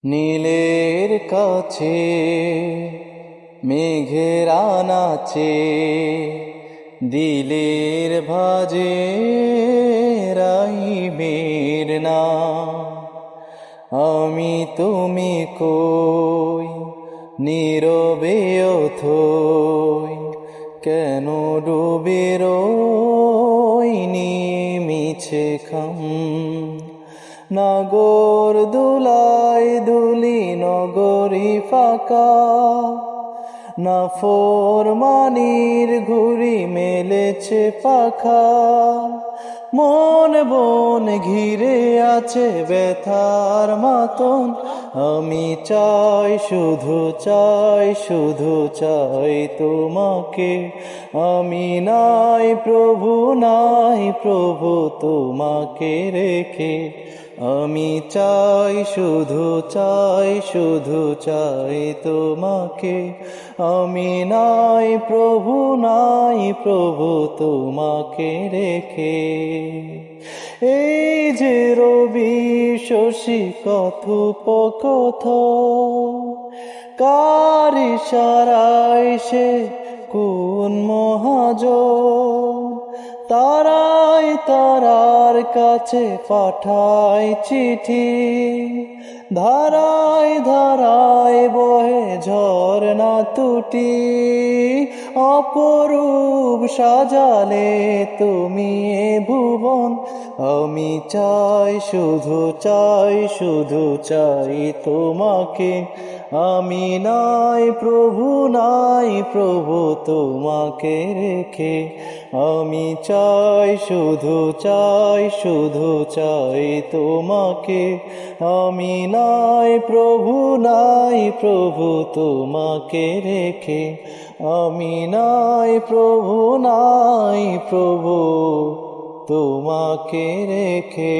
নীলের কাছে মেঘের আনাচে দিলের ভাজে রাইবের না। আমি তুমি কই নীরবে অথই, কেন ডুবে রই নিমিছে খাম। নগর দুলাই দুলি নগরী ফাঁকা, না ফোরমানির ঘুড়ি মেলেছে পাখা। মন বন ঘিরে আছে ব্যথার মাতন, আমি চাই শুধু চাই শুধু চাই তোমাকে। আমি নাই প্রভু নাই প্রভু তোমাকে রেখে, আমি চাই শুধু চাই শুধু চাই তোমাকে। আমি নাই প্রভু তোমাকে রেখে। এই যে রবি শশী কথোপকথন, কার ইশারায় সে কোন মহাজন তারাই তারার কাছে পাঠায় চিঠি। ধারায় ধারায় বহে ঝরনা তুটি, অপরূপ সাজালে তুমি এ ভুবন। আমি চাই শুধু চাই শুধু চাই তোমাকে। আমি নাই প্রভু তোমাকে রেখে, আমি চাই শুধু চাই শুধু চাই তোমাকে। আমি নাই প্রভু তোমাকে রেখে, আমি নাই প্রভু তোমাকে রেখে।